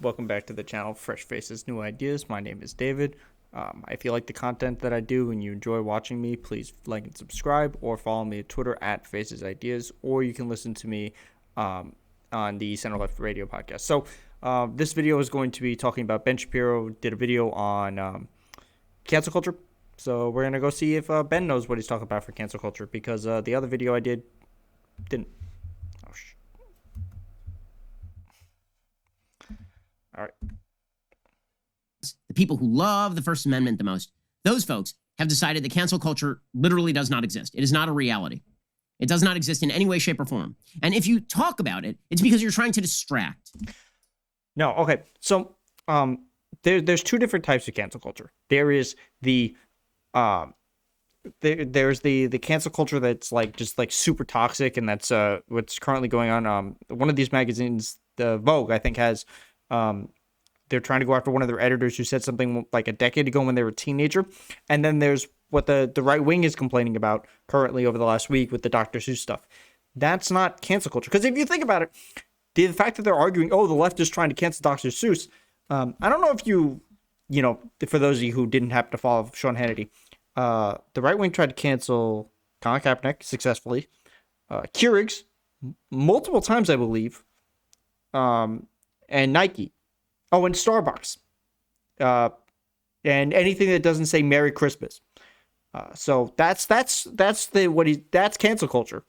Welcome back to the channel, Fresh Faces, New Ideas. My name is David. If you like the content that I do and you enjoy watching me, please like and subscribe, or follow me at Twitter at Faces Ideas, or you can listen to me on the Center Left Radio podcast. So this video is going to be talking about Ben Shapiro did a video on cancel culture. So we're going to go see if Ben knows what he's talking about for cancel culture, because the other video I did didn't. All right. The people who love the First Amendment the most, those folks have decided that cancel culture literally does not exist. It is not a reality. It does not exist in any way, shape, or form. And if you talk about it, it's because you're trying to distract. No, okay. So there's two different types of cancel culture. There is the there's the cancel culture that's just super toxic, and that's what's currently going on. One of these magazines, the Vogue, I think, has they're trying to go after one of their editors who said something like a decade ago when they were a teenager. And then there's what the right wing is complaining about currently over the last week with the Dr. Seuss stuff. That's not cancel culture. Because if you think about it, the fact that they're arguing, oh, the left is trying to cancel Dr. Seuss. I don't know if you know, for those of you who didn't happen to follow Sean Hannity, the right wing tried to cancel Colin Kaepernick successfully. Keurigs, multiple times, I believe. And Nike. Oh, and Starbucks. And anything that doesn't say Merry Christmas. So that's cancel culture.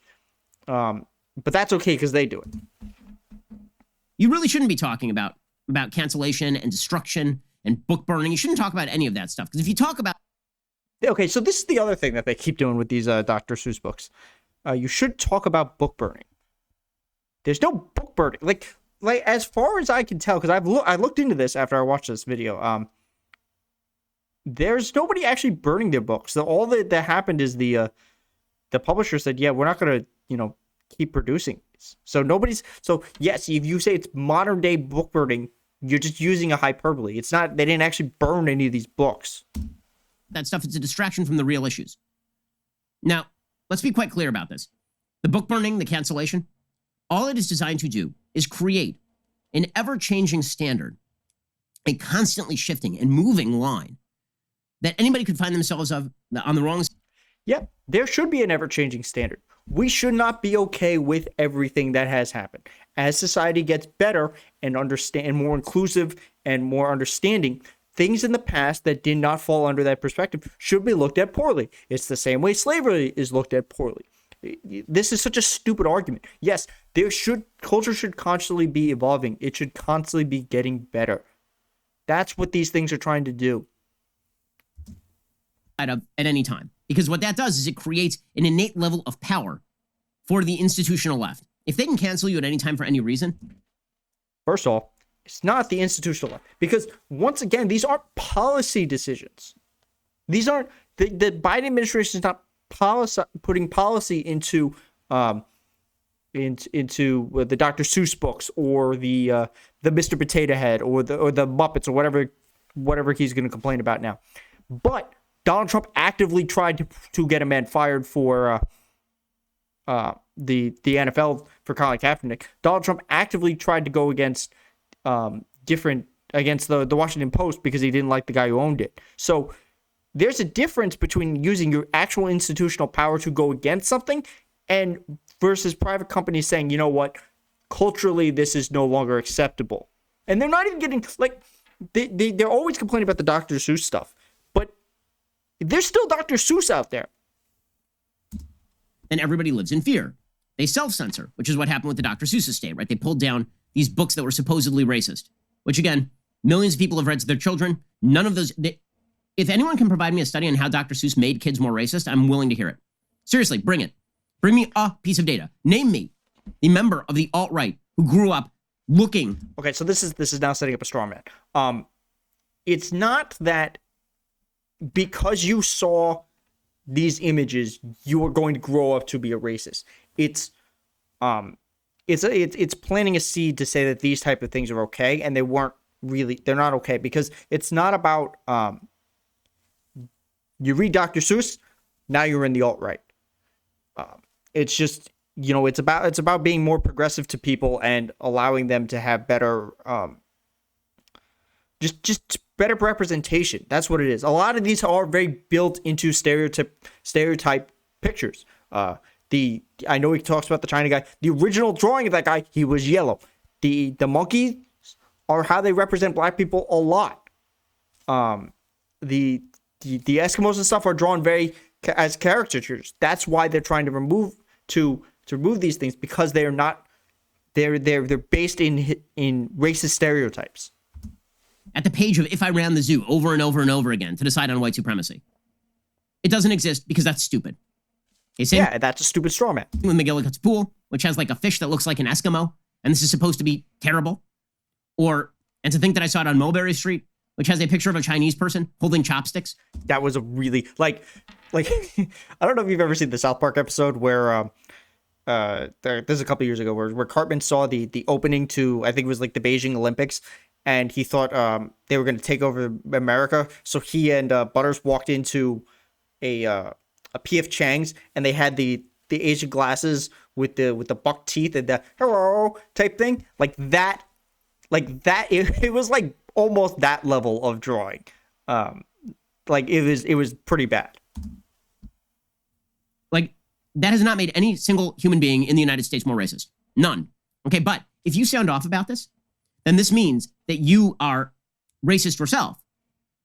But that's okay because they do it. You really shouldn't be talking about cancellation and destruction and book burning. You shouldn't talk about any of that stuff, because if you talk about... Okay, so this is the other thing that they keep doing with these Dr. Seuss books. You should talk about book burning. There's no book burning. Like as far as I can tell, because I looked into this after I watched this video. There's nobody actually burning their books. So all that happened is the publisher said, yeah, we're not going to keep producing these. So yes, if you say it's modern day book burning, you're just using a hyperbole. It's not. They didn't actually burn any of these books. That stuff is a distraction from the real issues. Now, let's be quite clear about this. The book burning, the cancellation, all it is designed to do is create an ever-changing standard, a constantly shifting and moving line that anybody could find themselves on the wrong side. Yeah, there should be an ever-changing standard. We should not be okay with everything that has happened. As society gets better and more inclusive and more understanding, things in the past that did not fall under that perspective should be looked at poorly. It's the same way slavery is looked at poorly. This is such a stupid argument. Yes, culture should constantly be evolving. It should constantly be getting better. That's what these things are trying to do. At any time. Because what that does is it creates an innate level of power for the institutional left. If they can cancel you at any time for any reason. First of all, it's not the institutional left. Because once again, these aren't policy decisions. These aren't, the Biden administration is not putting policy into the Dr. Seuss books or the Mr. Potato Head or the Muppets or whatever he's going to complain about now. But Donald Trump actively tried to get a man fired for the NFL for Colin Kaepernick. Donald Trump actively tried to go against the Washington Post because he didn't like the guy who owned it. So there's a difference between using your actual institutional power to go against something and versus private companies saying, you know what, culturally this is no longer acceptable. And they're not even getting they're always complaining about the Dr. Seuss stuff. There's still Dr. Seuss out there. And everybody lives in fear. They self-censor, which is what happened with the Dr. Seuss estate, right? They pulled down these books that were supposedly racist, which, again, millions of people have read to their children. None of those... If anyone can provide me a study on how Dr. Seuss made kids more racist, I'm willing to hear it. Seriously, bring it. Bring me a piece of data. Name me a member of the alt-right who grew up looking... Okay, so this is now setting up a straw man. It's not that because you saw these images, you are going to grow up to be a racist. It's planting a seed to say that these type of things are okay, and they're not okay, because it's not about you read Dr. Seuss, now you're in the alt-right. It's just, it's about being more progressive to people and allowing them to have better just better representation. That's what it is. A lot of these are very built into stereotype pictures. I know he talks about the China guy. The original drawing of that guy, he was yellow. The monkeys are how they represent black people a lot. The Eskimos and stuff are drawn very as caricatures. That's why they're trying to remove these things, because they are not. They're based in racist stereotypes. At the page of If I Ran the Zoo over and over and over again to decide on white supremacy. It doesn't exist because that's stupid. Okay, yeah, that's a stupid straw man. With McGillicuddy's Pool, which has like a fish that looks like an Eskimo, and this is supposed to be terrible. And to think that I saw it on Mulberry Street, which has a picture of a Chinese person holding chopsticks. That was a really, like, I don't know if you've ever seen the South Park episode where, this is a couple years ago, where Cartman saw the opening to, I think it was like the Beijing Olympics, and he thought they were going to take over America. So he and Butters walked into a P.F. Chang's, and they had the Asian glasses with the buck teeth and the hello type thing. It was like almost that level of drawing. It was pretty bad. Like, that has not made any single human being in the United States more racist. None. Okay, but if you sound off about this, then this means that you are racist yourself,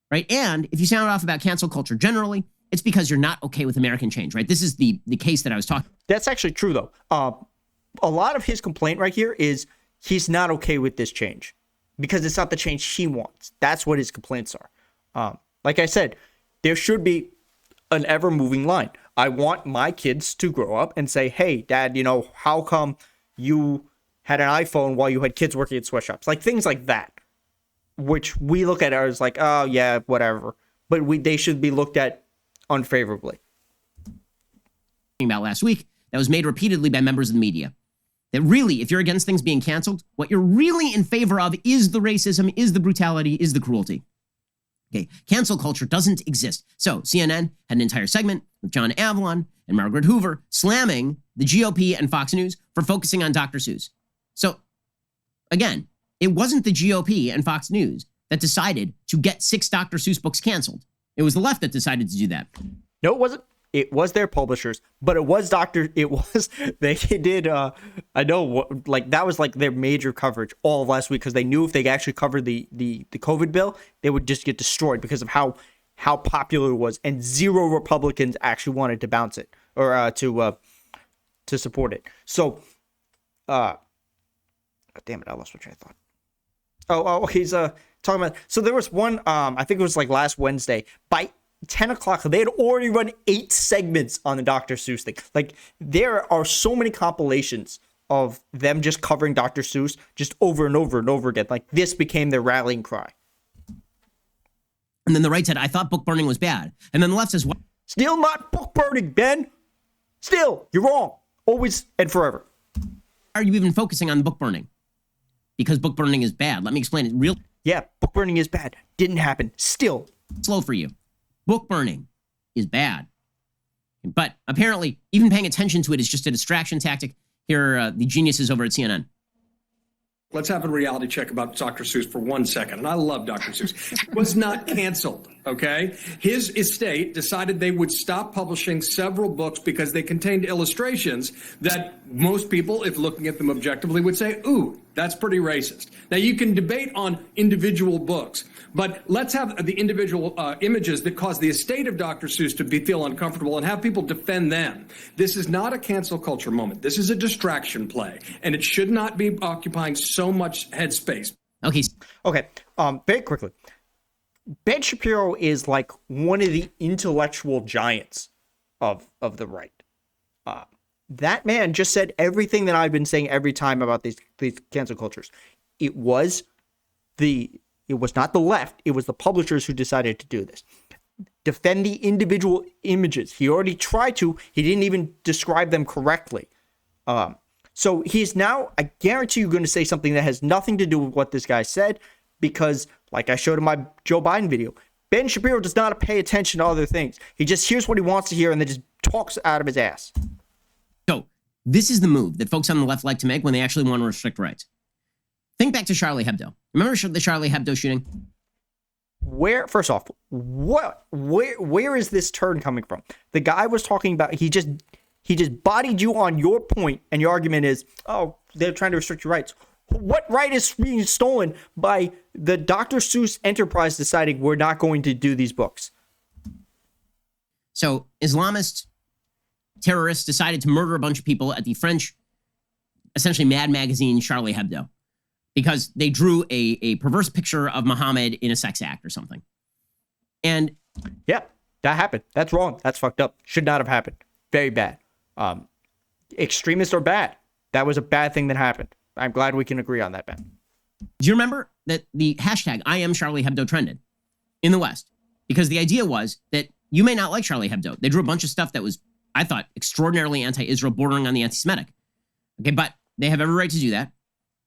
right? And if you sound off about cancel culture generally, it's because you're not okay with American change, right? This is the case that I was talking. That's actually true, though. A lot of his complaint right here is he's not okay with this change because it's not the change he wants. That's what his complaints are. Like I said, there should be an ever-moving line. I want my kids to grow up and say, hey, Dad, how come you had an iPhone while you had kids working at sweatshops? Like, things like that, which we look at as like, oh, yeah, whatever. But they should be looked at unfavorably. About last week, that was made repeatedly by members of the media. That really, if you're against things being canceled, what you're really in favor of is the racism, is the brutality, is the cruelty. Okay, cancel culture doesn't exist. So CNN had an entire segment with John Avlon and Margaret Hoover slamming the GOP and Fox News for focusing on Dr. Seuss. So again, it wasn't the GOP and Fox News that decided to get 6 Dr. Seuss books canceled. It was the left that decided to do that. No, it wasn't. It was their publishers, but they did, I know, that was like their major coverage all of last week, because they knew if they actually covered the COVID bill, they would just get destroyed because of how popular it was, and 0 Republicans actually wanted to bounce it or to support it. So, damn it, I lost my train of thought. Oh, he's talking about. So there was one, I think it was like last Wednesday, by 10 o'clock, they had already run 8 segments on the Dr. Seuss thing. Like, there are so many compilations of them just covering Dr. Seuss just over and over and over again. Like, this became their rallying cry. And then the right said, I thought book burning was bad. And then the left says, what? Still not book burning, Ben. Still, you're wrong. Always and forever. Are you even focusing on book burning? Because book burning is bad. Let me explain it. Yeah, book burning is bad. Didn't happen. Still. Slow for you. Book burning is bad. But apparently, even paying attention to it is just a distraction tactic. Here are the geniuses over at CNN. Let's have a reality check about Dr. Seuss for 1 second. And I love Dr. Seuss. Was not canceled, okay? His estate decided they would stop publishing several books because they contained illustrations that most people, if looking at them objectively, would say, ooh, that's pretty racist. Now, you can debate on individual books, but let's have the individual images that cause the estate of Dr. Seuss to feel uncomfortable and have people defend them. This is not a cancel culture moment. This is a distraction play, and it should not be occupying so much headspace. Okay. Very quickly. Ben Shapiro is like one of the intellectual giants of the right. That man just said everything that I've been saying every time about these cancel cultures. It was not the left. It was the publishers who decided to do this. Defend the individual images. He already tried to. He didn't even describe them correctly. So he's now, I guarantee you, going to say something that has nothing to do with what this guy said, because, like I showed in my Joe Biden video, Ben Shapiro does not pay attention to other things. He just hears what he wants to hear and then just talks out of his ass. So this is the move that folks on the left like to make when they actually want to restrict rights. Think back to Charlie Hebdo. Remember the Charlie Hebdo shooting? First off, where is this turn coming from? The guy was talking about he just bodied you on your point, and your argument is, oh, they're trying to restrict your rights. What right is being stolen by the Dr. Seuss enterprise deciding we're not going to do these books? So Islamist terrorists decided to murder a bunch of people at the French, essentially Mad magazine, Charlie Hebdo, because they drew a perverse picture of Muhammad in a sex act or something. And yeah, that happened. That's wrong. That's fucked up. Should not have happened. Very bad. Extremists are bad. That was a bad thing that happened. I'm glad we can agree on that, Ben. Do you remember that the hashtag I am Charlie Hebdo trended in the West? Because the idea was that you may not like Charlie Hebdo. They drew a bunch of stuff that was, I thought, extraordinarily anti-Israel, bordering on the anti-Semitic. Okay, but they have every right to do that.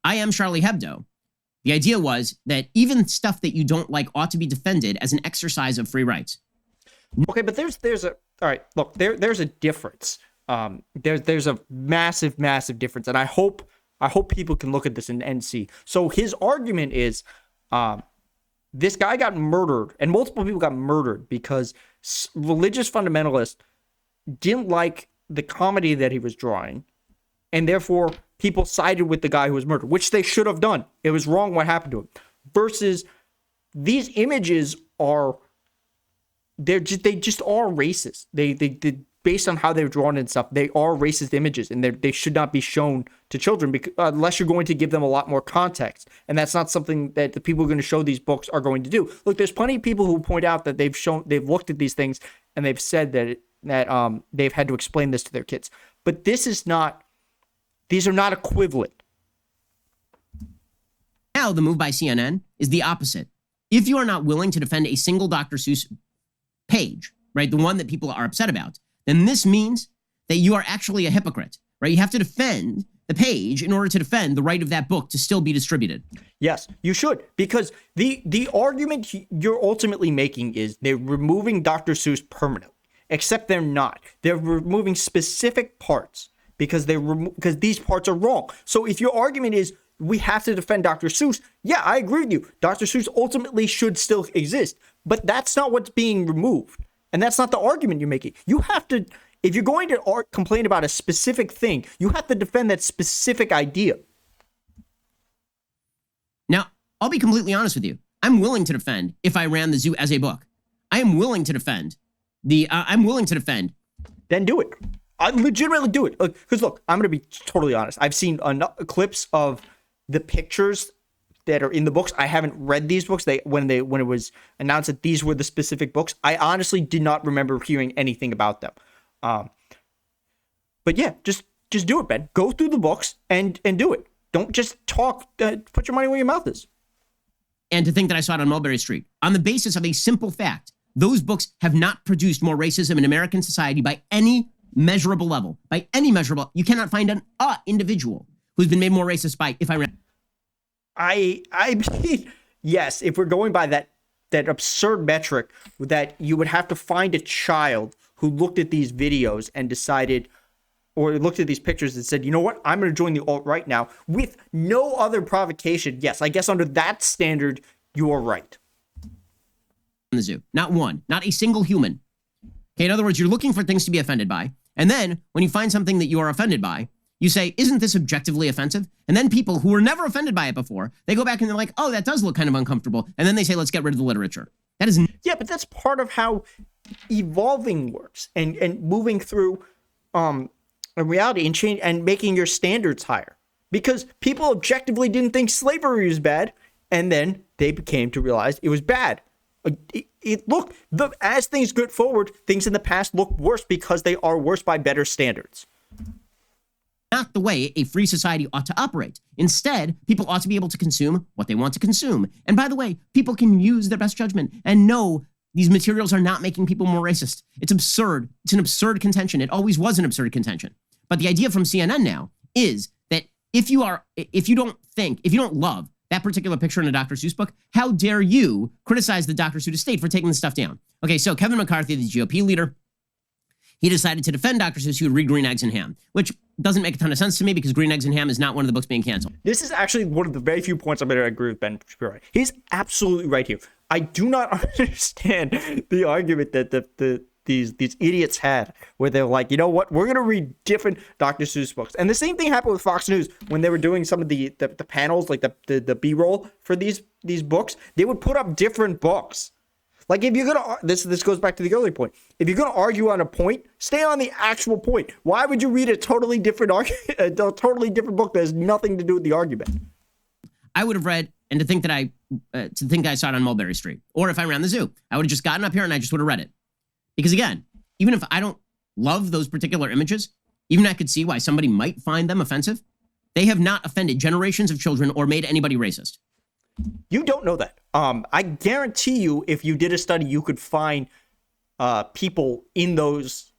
I am Charlie Hebdo. The idea was that even stuff that you don't like ought to be defended as an exercise of free rights. Okay, but there's a all right. Look, there's a difference. There's a massive difference, and I hope people can look at this and see. So his argument is, this guy got murdered, and multiple people got murdered because religious fundamentalists didn't like the comedy that he was drawing, and therefore people sided with the guy who was murdered, which they should have done. It was wrong what happened to him. Versus these images are, they just are racist. They based on how they're drawn and stuff, they are racist images, and they should not be shown to children unless you're going to give them a lot more context. And that's not something that the people who are going to show these books are going to do. Look, there's plenty of people who point out that they've looked at these things and they've said that they've had to explain this to their kids. But these are not equivalent. Now the move by CNN is the opposite. If you are not willing to defend a single Dr. Seuss page, right, the one that people are upset about, then this means that you are actually a hypocrite, right? You have to defend the page in order to defend the right of that book to still be distributed. Yes, you should, because the argument you're ultimately making is they're removing Dr. Seuss permanently, except they're not. They're removing specific parts because these parts are wrong. So if your argument is we have to defend Dr. Seuss, yeah, I agree with you. Dr. Seuss ultimately should still exist, but that's not what's being removed. And that's not the argument you're making. You have to, if you're going to complain about a specific thing, you have to defend that specific idea. Now, I'll be completely honest with you. I'm willing to defend If I Ran the Zoo as a book. I am willing to defend Then do it. I legitimately do it. Because look, I'm going to be totally honest. I've seen clips of the pictures that are in the books. I haven't read these books. When it was announced that these were the specific books, I honestly did not remember hearing anything about them. But yeah, just do it, Ben. Go through the books and do it. Don't just talk. Put your money where your mouth is. And to think that I saw it on Mulberry Street on the basis of a simple fact, those books have not produced more racism in American society by any measurable level. By any measurable, you cannot find an individual who's been made more racist by If I Ran. I mean, yes, if we're going by that absurd metric that you would have to find a child who looked at these videos and decided, or looked at these pictures and said, you know what, I'm going to join the alt-right now with no other provocation. Yes, I guess under that standard, you are right. In the zoo, not one, not a single human. Okay, in other words, you're looking for things to be offended by. And then when you find something that you are offended by, you say, isn't this objectively offensive? And then people who were never offended by it before, they go back and they're like, oh, that does look kind of uncomfortable. And then they say, let's get rid of the literature. That is... Yeah, but that's part of how evolving works and moving through a reality and change and making your standards higher. Because people objectively didn't think slavery was bad, and then they became to realize it was bad. As things go forward, things in the past look worse because they are worse by better standards. Not the way a free society ought to operate. Instead, people ought to be able to consume what they want to consume. And by the way, people can use their best judgment and know these materials are not making people more racist. It's absurd. It's an absurd contention. It always was an absurd contention. But the idea from CNN now is that if you don't love that particular picture in a Dr. Seuss book, how dare you criticize the Dr. Seuss estate for taking this stuff down? Okay, so Kevin McCarthy, the GOP leader, he decided to defend Dr. Seuss, he would read Green Eggs and Ham, which doesn't make a ton of sense to me because Green Eggs and Ham is not one of the books being canceled. This is actually one of the very few points I'm going to agree with Ben Shapiro. He's absolutely right here. I do not understand the argument that these idiots had where they're like, you know what, we're going to read different Dr. Seuss books. And the same thing happened with Fox News when they were doing some of the panels, like the B-roll for these books. They would put up different books. Like, if you're gonna, this goes back to the earlier point. If you're gonna argue on a point, stay on the actual point. Why would you read a totally different book that has nothing to do with the argument? I would have read, and to think I saw it on Mulberry Street, or if I ran the zoo, I would have just gotten up here and I just would have read it. Because again, even if I don't love those particular images, even I could see why somebody might find them offensive. They have not offended generations of children or made anybody racist. You don't know that. I guarantee you, if you did a study, you could find people in those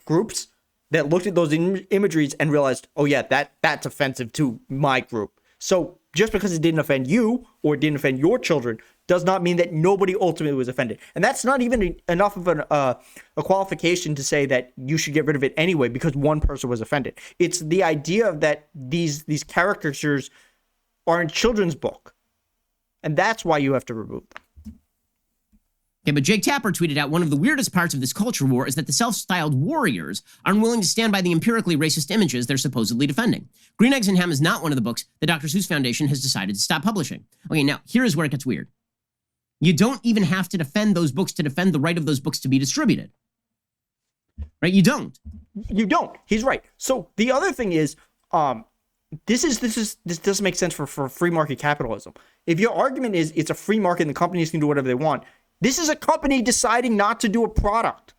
groups that looked at those imageries and realized, oh yeah, that's offensive to my group. So just because it didn't offend you or didn't offend your children does not mean that nobody ultimately was offended. And that's not even enough of a qualification to say that you should get rid of it anyway because one person was offended. It's the idea that these caricatures are in children's book. And that's why you have to remove them. Okay, but Jake Tapper tweeted out, one of the weirdest parts of this culture war is that the self-styled warriors are unwilling to stand by the empirically racist images they're supposedly defending. Green Eggs and Ham is not one of the books the Dr. Seuss Foundation has decided to stop publishing. Okay, now, here is where it gets weird. You don't even have to defend those books to defend the right of those books to be distributed. Right? You don't. You don't. He's right. So the other thing is, this doesn't make sense for free market capitalism. If your argument is it's a free market and the companies can do whatever they want, this is a company deciding not to do a product.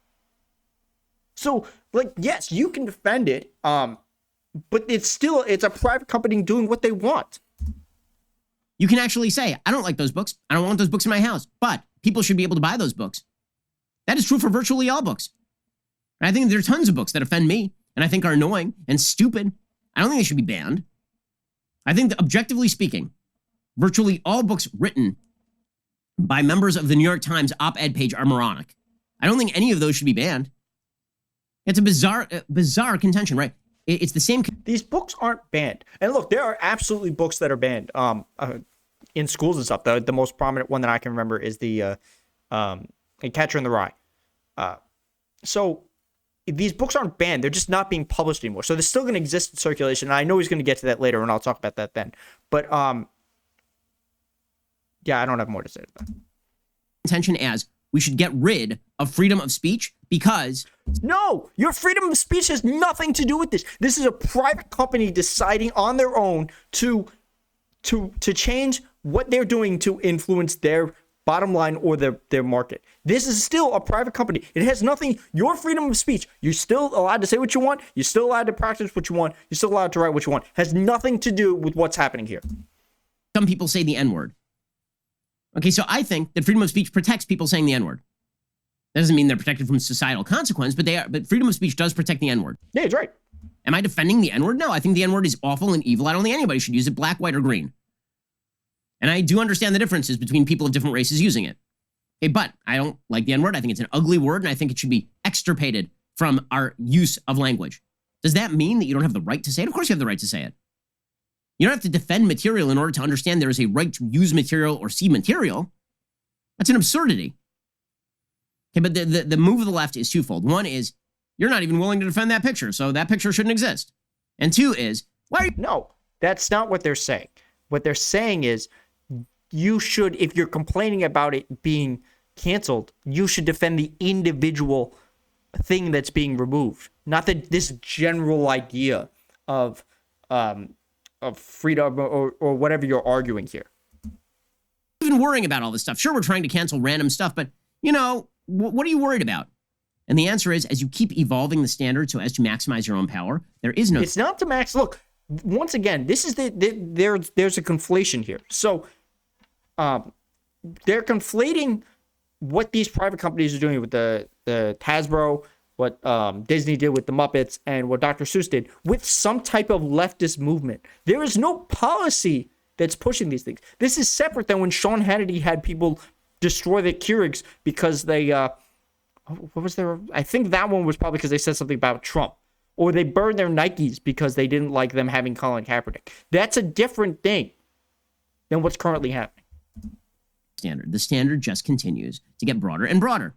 So, like, yes, you can defend it, but it's a private company doing what they want. You can actually say, I don't like those books. I don't want those books in my house, but people should be able to buy those books. That is true for virtually all books. And I think there are tons of books that offend me and I think are annoying and stupid. I don't think they should be banned. I think that, objectively speaking, virtually all books written by members of the New York Times op-ed page are moronic. I don't think any of those should be banned. It's a bizarre contention, right? It's the same. These books aren't banned. And look, there are absolutely books that are banned in schools and stuff. The most prominent one that I can remember is the Catcher in the Rye. So these books aren't banned. They're just not being published anymore. So they're still going to exist in circulation. And I know he's going to get to that later, and I'll talk about that then. But yeah, I don't have more to say to that. Intention as we should get rid of freedom of speech because... No, your freedom of speech has nothing to do with this. This is a private company deciding on their own to change what they're doing to influence their bottom line or their market. This is still a private company. It has nothing. Your freedom of speech, you're still allowed to say what you want. You're still allowed to practice what you want. You're still allowed to write what you want. Has nothing to do with what's happening here. Some people say the N-word. Okay, so I think that freedom of speech protects people saying the N-word. That doesn't mean they're protected from societal consequence, but freedom of speech does protect the N-word. Yeah, it's right. Am I defending the N-word? No, I think the N-word is awful and evil. I don't think anybody should use it, black, white, or green. And I do understand the differences between people of different races using it. Okay, but I don't like the N-word. I think it's an ugly word, and I think it should be extirpated from our use of language. Does that mean that you don't have the right to say it? Of course you have the right to say it. You don't have to defend material in order to understand there is a right to use material or see material. That's an absurdity. Okay, but the move of the left is twofold. One is, you're not even willing to defend that picture, so that picture shouldn't exist. And two is, why are you... No, that's not what they're saying. What they're saying is, you should, if you're complaining about it being canceled, you should defend the individual thing that's being removed, not this general idea of freedom or whatever you're arguing here. Even worrying about all this stuff. Sure, we're trying to cancel random stuff, but, you know, what are you worried about? And the answer is, as you keep evolving the standard so as to maximize your own power, there is no... It's not to max... Look, once again, this is there's a conflation here. So they're conflating what these private companies are doing with the Hasbro, what Disney did with the Muppets, and what Dr. Seuss did with some type of leftist movement. There is no policy that's pushing these things. This is separate than when Sean Hannity had people destroy the Keurigs because they what was their? I think that one was probably because they said something about Trump, or they burned their Nikes because they didn't like them having Colin Kaepernick. That's a different thing than what's currently happening. Standard. The standard just continues to get broader and broader.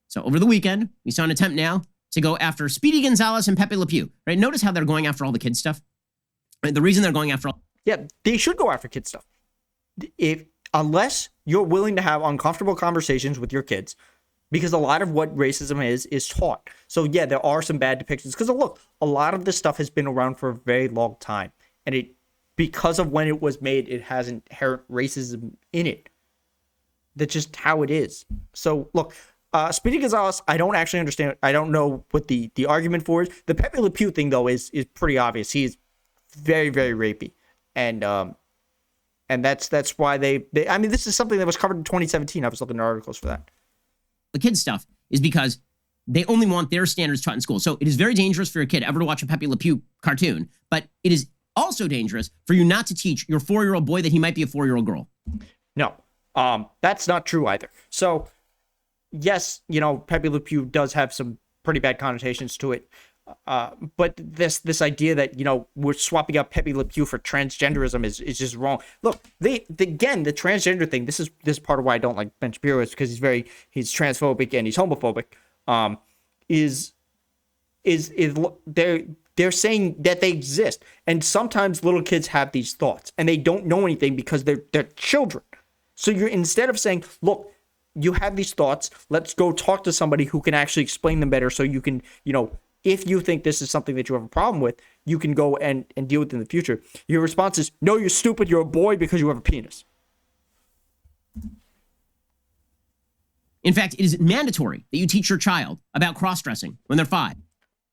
So over the weekend, we saw an attempt now to go after Speedy Gonzalez and Pepe Le Pew. Right? Notice how they're going after all the kid stuff. Right? The reason they're going after all they should go after kid stuff. Unless you're willing to have uncomfortable conversations with your kids, because a lot of what racism is taught. So yeah, there are some bad depictions. Because look, a lot of this stuff has been around for a very long time, and because of when it was made, it has inherent racism in it. That's just how it is. So look, Speedy Gonzalez, I don't actually understand. I don't know what the argument for is. The Pepe Le Pew thing though is pretty obvious. He's very, very rapey, and that's why they. I mean, this is something that was covered in 2017. I was looking at articles for that. the kid stuff is because they only want their standards taught in school. So it is very dangerous for your kid ever to watch a Pepe Le Pew cartoon, but it is also dangerous for you not to teach your 4-year-old boy that he might be a 4-year-old girl. No, that's not true either. So yes, Pepe Le Pew does have some pretty bad connotations to it. But this idea that, we're swapping out Pepe Le Pew for transgenderism is just wrong. Look, again, the transgender thing, this is part of why I don't like Ben Shapiro, is because he's transphobic and he's homophobic. They're saying that they exist. And sometimes little kids have these thoughts and they don't know anything because they're children. So you're, instead of saying, look, you have these thoughts, let's go talk to somebody who can actually explain them better so you can, if you think this is something that you have a problem with, you can go and deal with it in the future. Your response is, no, you're stupid, you're a boy because you have a penis. In fact, it is mandatory that you teach your child about cross-dressing when they're 5.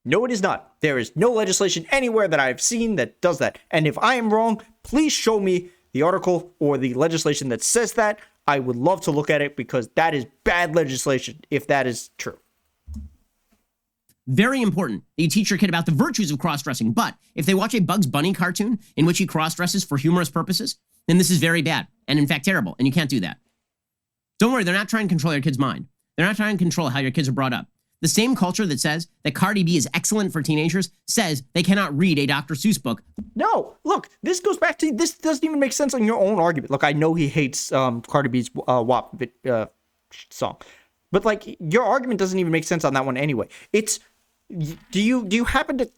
No, it is not. There is no legislation anywhere that I've seen that does that. And if I am wrong, please show me the article or the legislation that says that. I would love to look at it because that is bad legislation if that is true. Very important that you teach your kid about the virtues of cross-dressing. But if they watch a Bugs Bunny cartoon in which he cross-dresses for humorous purposes, then this is very bad and, in fact, terrible. And you can't do that. Don't worry, they're not trying to control your kid's mind. They're not trying to control how your kids are brought up. The same culture that says that Cardi B is excellent for teenagers says they cannot read a Dr. Seuss book. No, look, this goes back to, this doesn't even make sense on your own argument. Look, I know he hates Cardi B's WAP song. But, your argument doesn't even make sense on that one anyway. Do you happen to,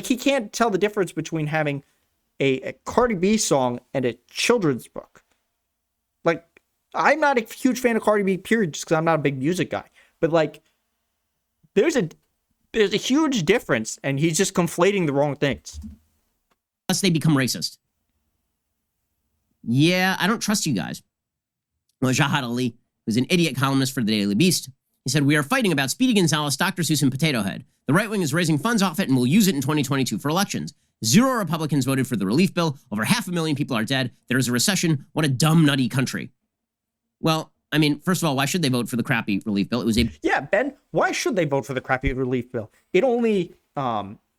he can't tell the difference between having a Cardi B song and a children's book. I'm not a huge fan of Cardi B, period, just because I'm not a big music guy. But, there's a huge difference, and he's just conflating the wrong things. Unless they become racist. Yeah, I don't trust you guys. Well, Jahad Ali, who's an idiot columnist for the Daily Beast, he said, "We are fighting about Speedy Gonzalez, Dr. Seuss, and Potato Head. The right wing is raising funds off it and will use it in 2022 for elections. 0 Republicans voted for the relief bill. Over 500,000 people are dead. There is a recession. What a dumb, nutty country." Well, I mean, first of all, why should they vote for the crappy relief bill? Yeah, Ben, why should they vote for the crappy relief bill? It only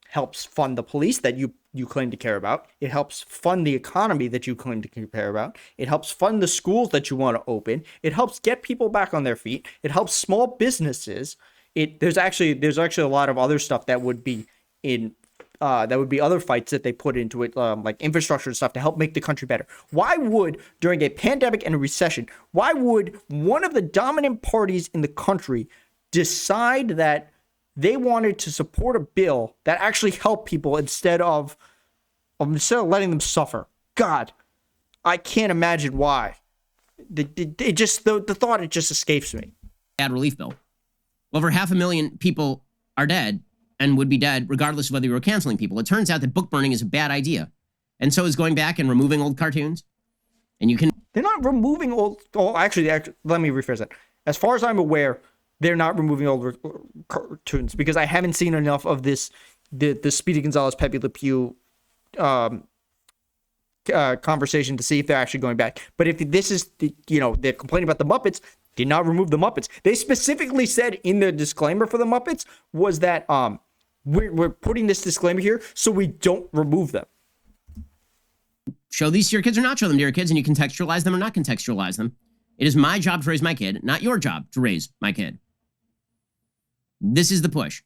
helps fund the police that you claim to care about. It helps fund the economy that you claim to care about. It helps fund the schools that you want to open. It helps get people back on their feet. It helps small businesses. There's actually a lot of other stuff that would be other fights that they put into it, like infrastructure and stuff to help make the country better. Why would, during a pandemic and a recession, why would one of the dominant parties in the country decide that they wanted to support a bill that actually helped people instead of letting them suffer? God, I can't imagine why. The thought, it just escapes me. Bad relief bill. Over 500,000 people are dead and would be dead regardless of whether you were canceling people. It turns out that book burning is a bad idea. And so is going back and removing old cartoons. And you can... They're not removing old... Oh, actually, let me rephrase that. As far as I'm aware, they're not removing old cartoons because I haven't seen enough of the Speedy Gonzalez, Pepe Le Pew conversation to see if they're actually going back. But if this is, they're complaining about the Muppets, did not remove the Muppets. They specifically said in the disclaimer for the Muppets was that we're putting this disclaimer here so we don't remove them. Show these to your kids or not show them to your kids, and you contextualize them or not contextualize them. It is my job to raise my kid, not your job to raise my kid. This is the push.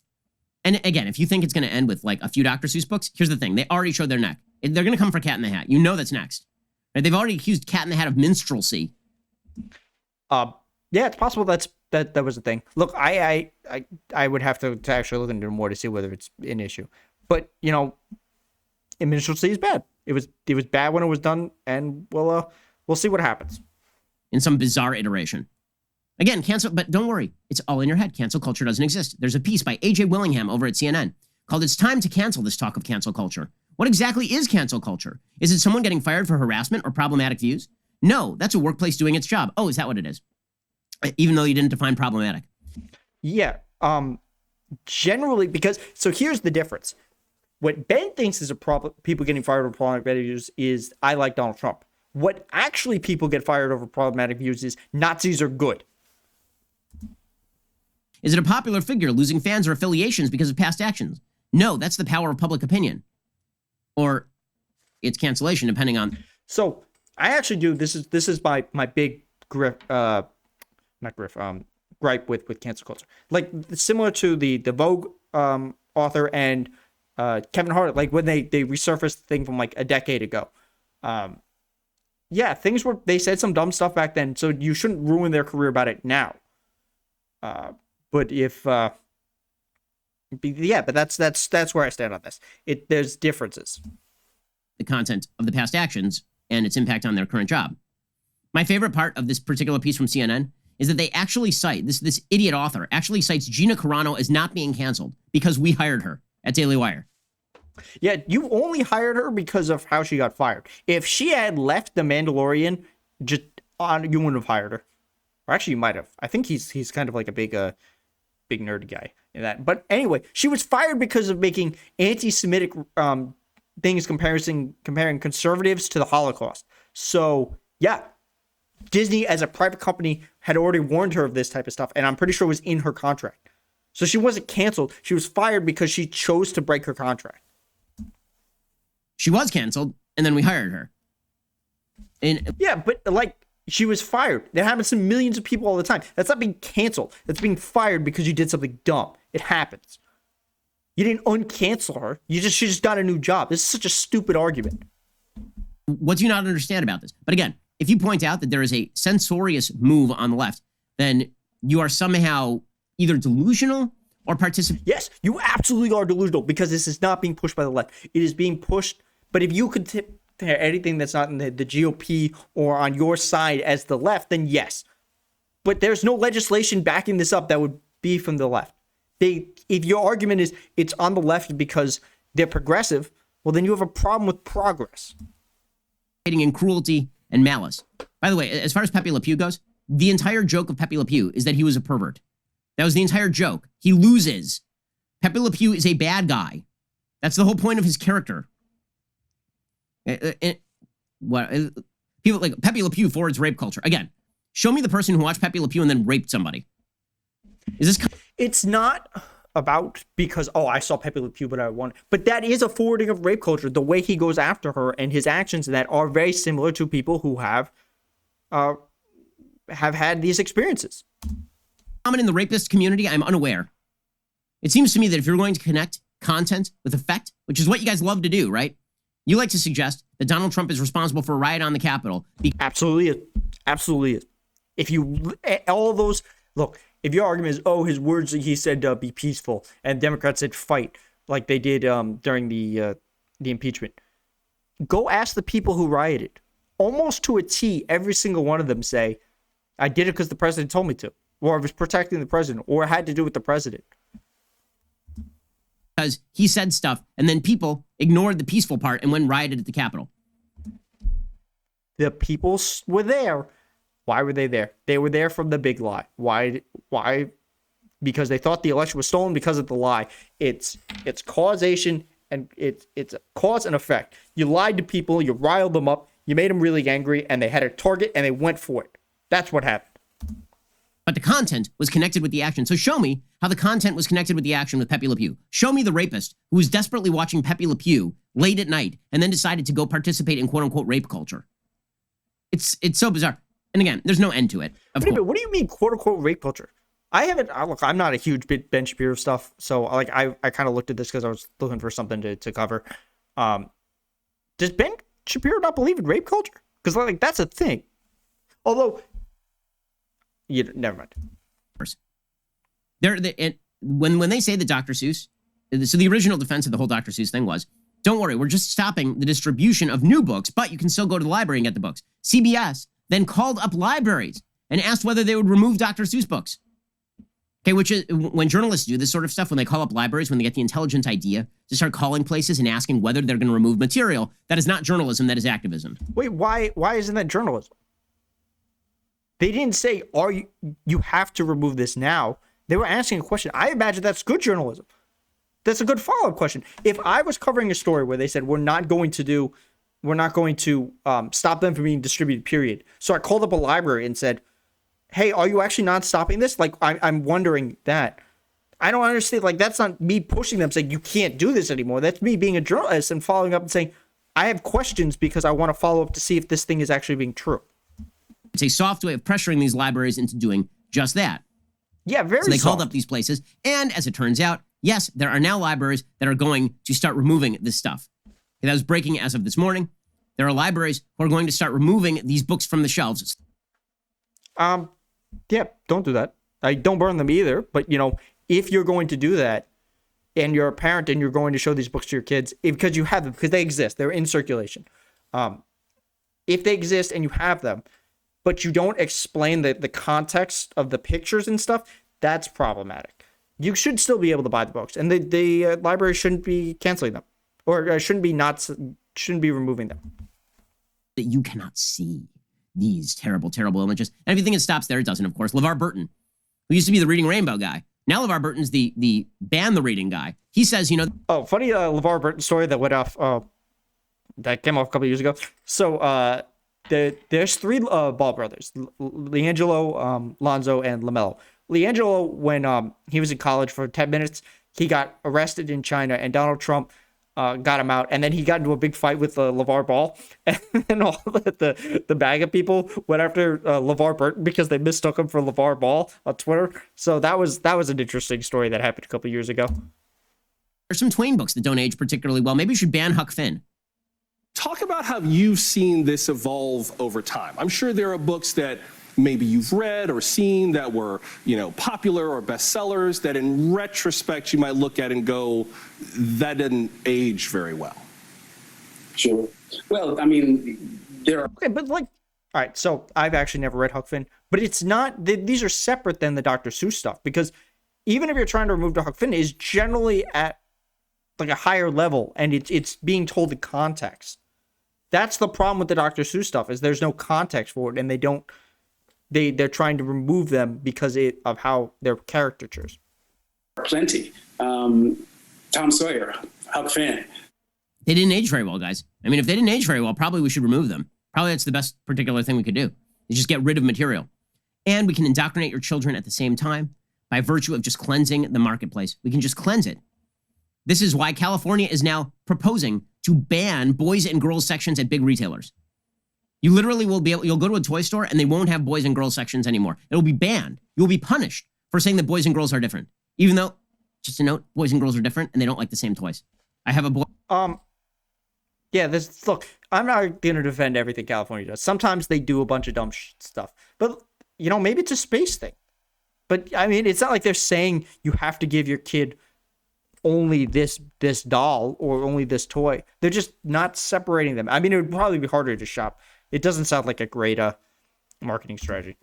And again, if you think it's going to end with like a few Dr. Seuss books, here's the thing. They already showed their neck. They're going to come for Cat in the Hat. You know that's next. Right? They've already accused Cat in the Hat of minstrelsy. Yeah, it's possible that was a thing. Look, I would have to actually look into it more to see whether it's an issue. But, you know, minstrelsy is bad. It was bad when it was done, and we'll see what happens. In some bizarre iteration. Again, cancel, but don't worry. It's all in your head. Cancel culture doesn't exist. There's a piece by A.J. Willingham over at CNN called It's Time to Cancel This Talk of Cancel Culture. What exactly is cancel culture? Is it someone getting fired for harassment or problematic views? No, that's a workplace doing its job. Oh, is that what it is? Even though you didn't define problematic. Yeah. Generally, because, so here's the difference. What Ben thinks is a problem, people getting fired over problematic views, is I like Donald Trump. What actually people get fired over problematic views is Nazis are good. Is it a popular figure losing fans or affiliations because of past actions? No, that's the power of public opinion. Or it's cancellation, depending on. So I actually do. This is my big gripe with cancel culture. Like similar to the Vogue author and Kevin Hart. Like when they resurfaced the thing from like a decade ago. Yeah, they said some dumb stuff back then, so you shouldn't ruin their career about it now. But that's where I stand on this. There's differences. The content of the past actions and its impact on their current job. My favorite part of this particular piece from CNN is that they actually cite, this idiot author actually cites Gina Carano as not being canceled because we hired her at Daily Wire. Yeah, you only hired her because of how she got fired. If she had left The Mandalorian, you wouldn't have hired her. Or actually, you might have. I think he's kind of like a big nerd guy in that. But anyway, she was fired because of making anti-Semitic things, comparing conservatives to the Holocaust. So yeah, Disney as a private company had already warned her of this type of stuff, and I'm pretty sure it was in her contract. So she wasn't canceled. She was fired because she chose to break her contract. She was canceled, and then we hired her. Yeah, but like, she was fired. That happens to millions of people all the time. That's not being canceled. That's being fired because you did something dumb. It happens. You didn't uncancel her. She just got a new job. This is such a stupid argument. What do you not understand about this? But again, if you point out that there is a censorious move on the left, then you are somehow either delusional or participating. Yes, you absolutely are delusional because this is not being pushed by the left. It is being pushed. But if you could tip anything that's not in the GOP or on your side as the left, then yes. But there's no legislation backing this up that would be from the left. If your argument is it's on the left because they're progressive, well, then you have a problem with progress. In cruelty and malice. By the way, as far as Pepe Le Pew goes, the entire joke of Pepe Le Pew is that he was a pervert. That was the entire joke. He loses. Pepe Le Pew is a bad guy. That's the whole point of his character. People like Pepe Le Pew forwards rape culture. Again, show me the person who watched Pepe Le Pew and then raped somebody. It's not about because, I saw Pepe Le Pew, but I won. But that is a forwarding of rape culture. The way he goes after her and his actions in that are very similar to people who have had these experiences. Common in the rapist community, I'm unaware. It seems to me that if you're going to connect content with effect, which is what you guys love to do, right? You like to suggest that Donald Trump is responsible for a riot on the Capitol. Absolutely is. Absolutely is. If you, all those, look, if your argument is, his words, he said be peaceful, and Democrats said fight, like they did during the impeachment, go ask the people who rioted. Almost to a T, every single one of them say, I did it because the president told me to, or I was protecting the president, or it had to do with the president. Because he said stuff, and then people ignored the peaceful part and went and rioted at the Capitol. The people were there. Why were they there? They were there from the big lie. Why? Because they thought the election was stolen because of the lie. It's causation, and it's a cause and effect. You lied to people, you riled them up, you made them really angry, and they had a target, and they went for it. That's what happened. But the content was connected with the action. So show me how the content was connected with the action with Pepe Le Pew. Show me the rapist who was desperately watching Pepe Le Pew late at night and then decided to go participate in quote-unquote rape culture. It's so bizarre. And again, there's no end to it. What do you mean quote-unquote rape culture? I haven't. Look, I'm not a huge Ben Shapiro stuff, so like I kind of looked at this because I was looking for something to cover. Does Ben Shapiro not believe in rape culture? Because like that's a thing. Although, never mind. When they say that Dr. Seuss, so the original defense of the whole Dr. Seuss thing was, don't worry, we're just stopping the distribution of new books, but you can still go to the library and get the books. CBS then called up libraries and asked whether they would remove Dr. Seuss books. Okay, which is when journalists do this sort of stuff, when they call up libraries, when they get the intelligent idea to start calling places and asking whether they're going to remove material, that is not journalism, that is activism. Wait, why isn't that journalism? They didn't say, you have to remove this now. They were asking a question. I imagine that's good journalism. That's a good follow-up question. If I was covering a story where they said, we're not going to stop them from being distributed, period. So I called up a library and said, hey, are you actually not stopping this? Like, I'm wondering that. I don't understand. Like, that's not me pushing them saying you can't do this anymore. That's me being a journalist and following up and saying, I have questions because I want to follow up to see if this thing is actually being true. It's a soft way of pressuring these libraries into doing just that. Yeah, very So they soft. called up these places. And as it turns out, yes, there are now libraries that are going to start removing this stuff. Okay, that was breaking as of this morning. There are libraries who are going to start removing these books from the shelves. Yeah, don't do that. I don't burn them either. But, if you're going to do that and you're a parent and you're going to show these books to your kids, because you have them, because they exist, they're in circulation. If they exist and you have them, but you don't explain the context of the pictures and stuff, that's problematic. You should still be able to buy the books, and the library shouldn't be canceling them, or shouldn't be removing them. That you cannot see these terrible, terrible images. And if you think it stops there, it doesn't, of course. LeVar Burton, who used to be the Reading Rainbow guy. Now LeVar Burton's the ban the reading guy. He says, Oh, funny LeVar Burton story that went off, that came off a couple of years ago. So there's three Ball brothers, LiAngelo, Lonzo, and LaMelo. LiAngelo, when he was in college for 10 minutes, he got arrested in China, and Donald Trump got him out, and then he got into a big fight with LeVar Ball, and then all the bag of people went after LeVar Burton because they mistook him for LeVar Ball on Twitter. So that was an interesting story that happened a couple years ago. There's some Twain books that don't age particularly well. Maybe you should ban Huck Finn. Talk about how you've seen this evolve over time. I'm sure there are books that maybe you've read or seen that were, popular or bestsellers that in retrospect you might look at and go, that didn't age very well. Sure. Well, I mean, there are... Okay, but all right, so I've actually never read Huck Finn, but it's not, these are separate than the Dr. Seuss stuff, because even if you're trying to remove the Huck Finn, it's generally at like a higher level, and it's being told in context. That's the problem with the Dr. Seuss stuff, is there's no context for it, and they're trying to remove them because of how they're caricatures. Plenty. Tom Sawyer, Huck Finn. They didn't age very well, guys. I mean, if they didn't age very well, probably we should remove them. Probably that's the best particular thing we could do, is just get rid of material. And we can indoctrinate your children at the same time by virtue of just cleansing the marketplace. We can just cleanse it. This is why California is now proposing to ban boys and girls sections at big retailers. You literally you'll go to a toy store and they won't have boys and girls sections anymore. It'll be banned. You'll be punished for saying that boys and girls are different. Even though, just a note, boys and girls are different and they don't like the same toys. I have a boy. Yeah, look, I'm not going to defend everything California does. Sometimes they do a bunch of dumb stuff. But, maybe it's a space thing. But, I mean, it's not like they're saying you have to give your kid only this doll or only this toy. They're just not separating them. I mean, it would probably be harder to shop. It doesn't sound like a great marketing strategy.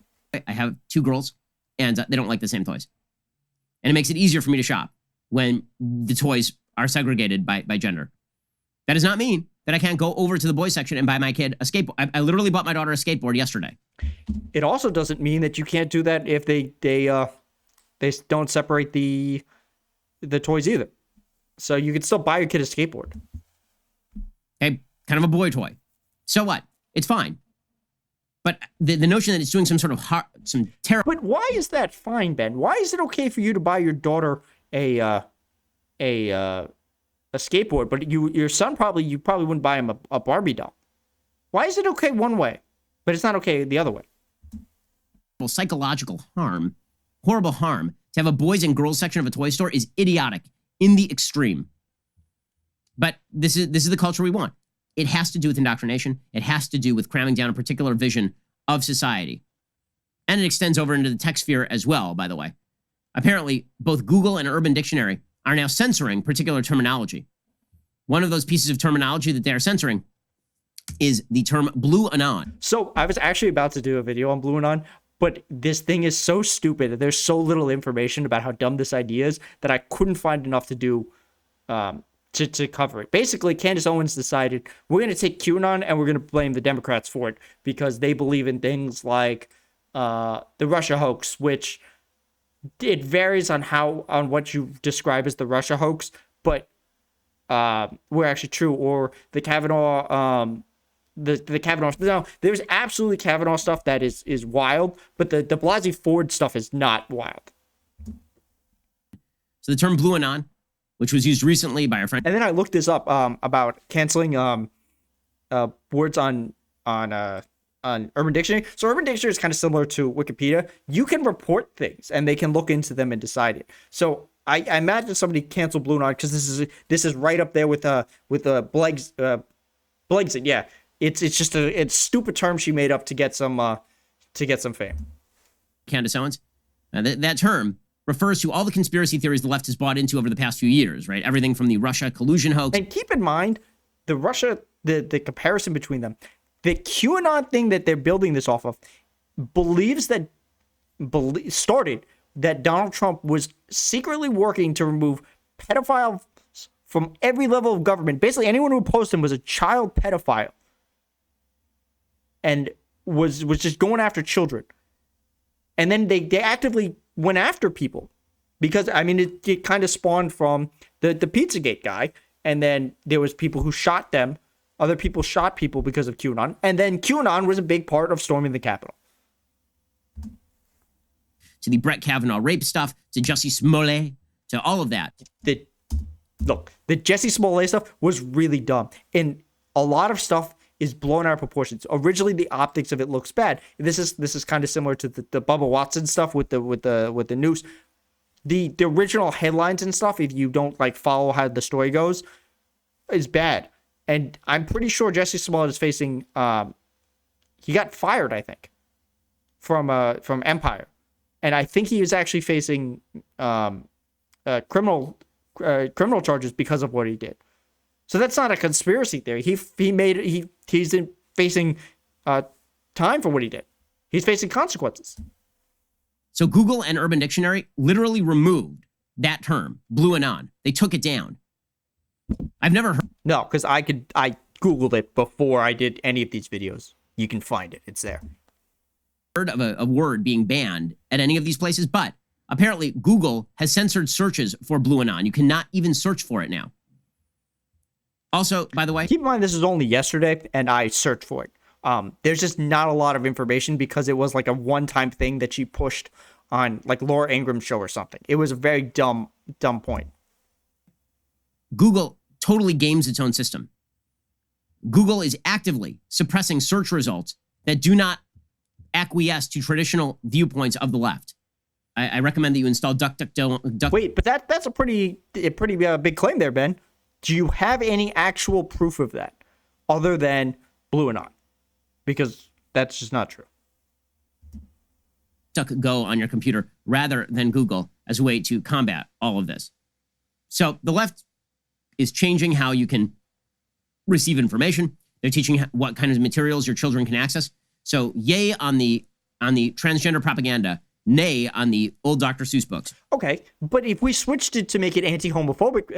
I have two girls, and they don't like the same toys. And it makes it easier for me to shop when the toys are segregated by gender. That does not mean that I can't go over to the boys section and buy my kid a skateboard. I literally bought my daughter a skateboard yesterday. It also doesn't mean that you can't do that if they don't separate the toys either. So you can still buy your kid a skateboard. Okay, kind of a boy toy. So what? It's fine. But the notion that it's doing some sort of some terrible... But why is that fine, Ben? Why is it okay for you to buy your daughter a skateboard, but your son you probably wouldn't buy him a Barbie doll? Why is it okay one way, but it's not okay the other way? Psychological harm horrible harm to have a boys and girls section of a toy store is idiotic in the extreme. But this is the culture we want. It has to do with indoctrination. It has to do with cramming down a particular vision of society. And it extends over into the tech sphere as well, by the way. Apparently, both Google and Urban Dictionary are now censoring particular terminology. One of those pieces of terminology that they are censoring is the term Blue Anon. So I was actually about to do a video on Blue Anon, but this thing is so stupid. There's so little information about how dumb this idea is that I couldn't find enough to do to cover it. Basically, Candace Owens decided we're going to take QAnon and we're going to blame the Democrats for it because they believe in things like the Russia hoax, which it varies on what you describe as the Russia hoax, but were actually true, or the Kavanaugh, the Kavanaugh. No, there's absolutely Kavanaugh stuff that is wild, but the de Blasio Ford stuff is not wild. So the term Blue Anon, which was used recently by our friend, and then I looked this up about canceling words on Urban Dictionary. So Urban Dictionary is kind of similar to Wikipedia. You can report things and they can look into them and decide it. So I imagine somebody canceled Blue Anon because this is right up there with Blexit. Yeah, it's just a stupid term she made up to get some fame. Candace Owens. That term refers to all the conspiracy theories the left has bought into over the past few years, right? Everything from the Russia collusion hoax. And keep in mind the comparison between them. The QAnon thing that they're building this off of started that Donald Trump was secretly working to remove pedophiles from every level of government. Basically, anyone who opposed him was a child pedophile and was just going after children. And then they actively went after people because, I mean, it kind of spawned from the Pizzagate guy. And then there was people who shot them. Other people shot people because of QAnon. And then QAnon was a big part of storming the Capitol. To the Brett Kavanaugh rape stuff, to Jussie Smollett, to all of that. The Jussie Smollett stuff was really dumb. And a lot of stuff is blown out of proportions. Originally, the optics of it looks bad. This is kind of similar to the Bubba Watson stuff with the news. The original headlines and stuff, if you don't follow how the story goes, is bad. And I'm pretty sure Jussie Smollett is facing. He got fired, I think, from Empire, and I think he is actually facing criminal charges because of what he did. So that's not a conspiracy theory. He's facing time for what he did. He's facing consequences. So Google and Urban Dictionary literally removed that term, Blue Anon. They took it down. I've never heard. No, because I Googled it before I did any of these videos. You can find it. It's there. Heard of a word being banned at any of these places, but apparently Google has censored searches for Blue Anon. You cannot even search for it now. Also, by the way, keep in mind this was only yesterday, and I searched for it. There's just not a lot of information because it was like a one-time thing that she pushed on Laura Ingram's show or something. It was a very dumb point. Google totally games its own system. Google is actively suppressing search results that do not acquiesce to traditional viewpoints of the left. I recommend that you install DuckDuckGo. Wait, but that's a pretty big claim there, Ben. Do you have any actual proof of that other than Blue Anon? Because that's just not true. DuckDuckGo on your computer rather than Google as a way to combat all of this. So the left is changing how you can receive information. They're teaching what kind of materials your children can access. So yay on the transgender propaganda, nay on the old Dr. Seuss books. Okay, but if we switched it to make it anti-homophobic,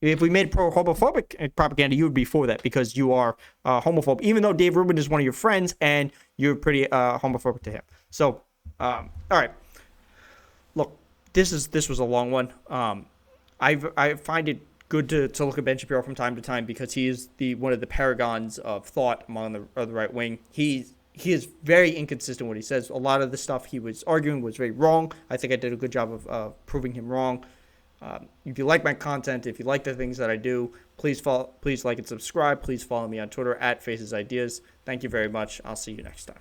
if we made pro-homophobic propaganda, you would be for that because you are homophobe, even though Dave Rubin is one of your friends and you're pretty homophobic to him. So, all right. Look, this was a long one. I find it good to look at Ben Shapiro from time to time because he is one of the paragons of thought among the right wing. He is very inconsistent what he says. A lot of the stuff he was arguing was very wrong. I think I did a good job of proving him wrong. If you like my content, if you like the things that I do, please like and subscribe. Please follow me on Twitter @FacesIdeas. Thank you very much. I'll see you next time.